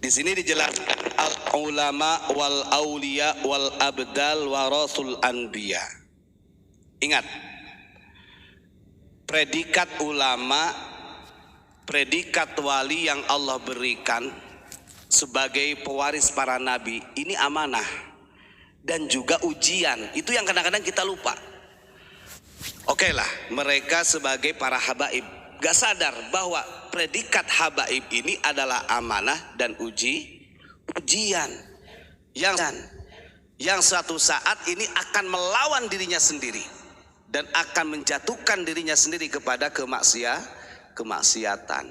Di sini dijelaskan al ulama wal aulia wal abdal warasul anbiya. Ingat, predikat ulama, predikat wali yang Allah berikan sebagai pewaris para nabi ini amanah dan juga ujian. Itu yang kadang-kadang kita lupa. Oke lah, mereka sebagai para habaib gak sadar bahwa predikat habaib ini adalah amanah dan ujian yang suatu saat ini akan melawan dirinya sendiri dan akan menjatuhkan dirinya sendiri kepada kemaksiatan.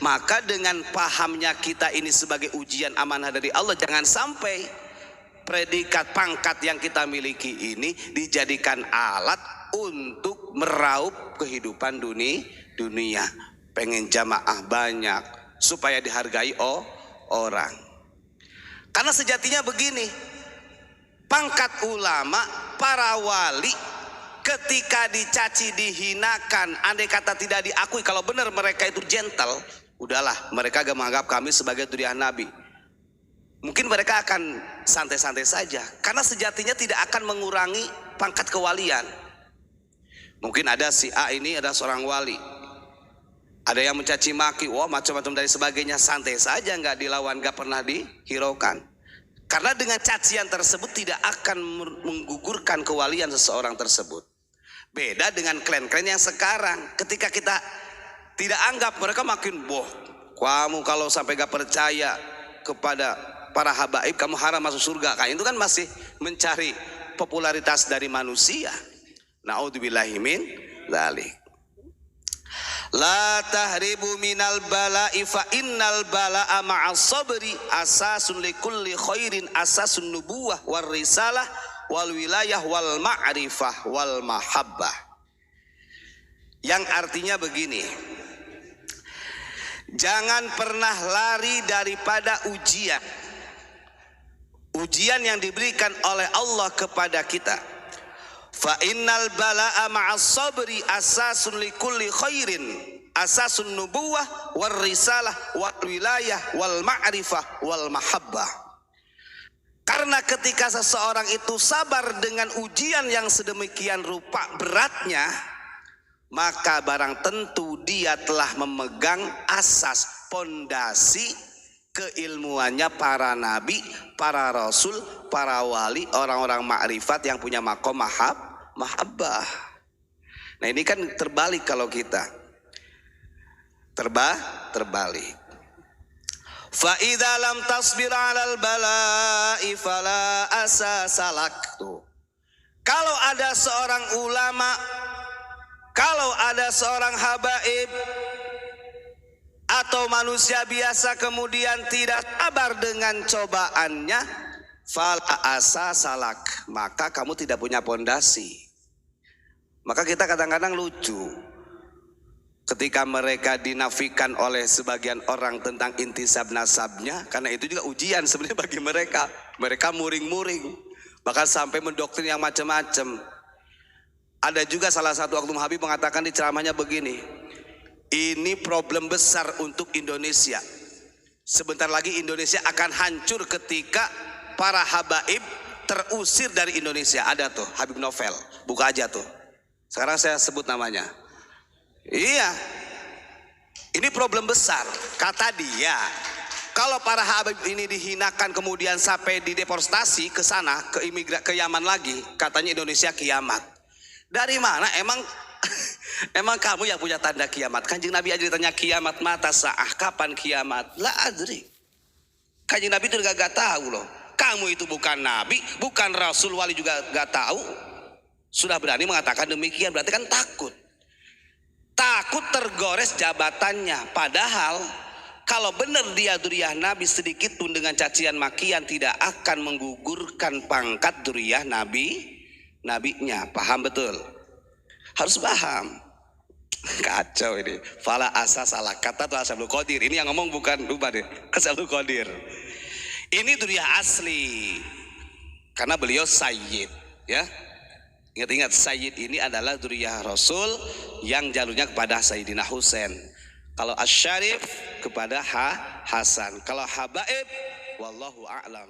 Maka dengan pahamnya kita ini sebagai ujian amanah dari Allah, jangan sampai predikat pangkat yang kita miliki ini dijadikan alat untuk meraup kehidupan dunia. Pengen jamaah banyak supaya dihargai orang. Karena sejatinya begini, pangkat ulama, para wali ketika dicaci, dihinakan, andai kata tidak diakui kalau benar mereka itu gentle, udahlah, mereka gak menganggap kami sebagai durian nabi. Mungkin mereka akan santai-santai saja, karena sejatinya tidak akan mengurangi pangkat kewalian. Mungkin ada si A ini ada seorang wali, ada yang mencaci maki, wah macam-macam dari sebagainya, santai saja, nggak dilawan, nggak pernah dihiraukan. Karena dengan cacian tersebut tidak akan menggugurkan kewalian seseorang tersebut. Beda dengan klan-klan yang sekarang, ketika kita tidak anggap, mereka makin boh. Kamu kalau sampai gak percaya kepada para habaib, kamu haram masuk surga. Kan itu kan masih mencari popularitas dari manusia. Na'udzubillahi min dzalik. La tahribu minal bala'i fa innal bala'a ma'as sabri asasun likulli khairin asasun nubuwah war risalah wal wilayah wal ma'rifah wal mahabbah. Yang artinya begini, jangan pernah lari daripada ujian yang diberikan oleh Allah kepada kita. Fa innal bala'a ma'as sabri asasun likulli khairin asasun nubuwah war risalah wal wilayah wal ma'rifah wal mahabbah. Karena ketika seseorang itu sabar dengan ujian yang sedemikian rupa beratnya, maka barang tentu dia telah memegang asas pondasi keilmuannya para nabi, para rasul, para wali, orang-orang makrifat yang punya makom mahabbah. Nah ini kan terbalik kalau kita terbalik. Fa idza lam tasbir 'alal bala'i fala asasalak. Tuh. Kalau ada seorang ulama, kalau ada seorang habaib atau manusia biasa kemudian tidak sabar dengan cobaannya, fala asasalak, maka kamu tidak punya pondasi. Maka kita kadang-kadang lucu ketika mereka dinafikan oleh sebagian orang tentang intisab nasabnya, karena itu juga ujian sebenarnya bagi mereka. Mereka muring-muring, bahkan sampai mendoktrin yang macam-macam. Ada juga salah satu oknum Habib mengatakan di ceramahnya begini, ini problem besar untuk Indonesia. Sebentar lagi Indonesia akan hancur ketika para habaib terusir dari Indonesia. Ada tuh Habib Novel, buka aja tuh. Sekarang saya sebut namanya. Iya, ini problem besar. Kata dia, kalau para habib ini dihinakan kemudian sampai dideportasi ke sana, ke Yaman lagi, katanya Indonesia kiamat. Dari mana emang kamu yang punya tanda kiamat? Kanjeng Nabi aja ditanya kiamat mata sa'ah, kapan kiamat? La adri. Kanjeng Nabi itu gak tahu loh. Kamu itu bukan nabi, bukan rasul, wali juga gak tahu. Sudah berani mengatakan demikian, berarti kan takut tergores jabatannya. Padahal kalau benar dia duriyah nabi, sedikit pun dengan cacian makian tidak akan menggugurkan pangkat duriyah nabinya. Paham betul? Harus paham. Kacau ini. Fala asa salah kata tuh Ashabul Qadir. Ini yang ngomong bukan lupa deh, Ashabul Qadir. Ini duriyah asli karena beliau sayyid, ya. Ingat-ingat, sayyid ini adalah duriyah Rasul yang jalurnya kepada Sayyidina Husain. Kalau asyarif kepada Hasan. Kalau habaib wallahu a'lam.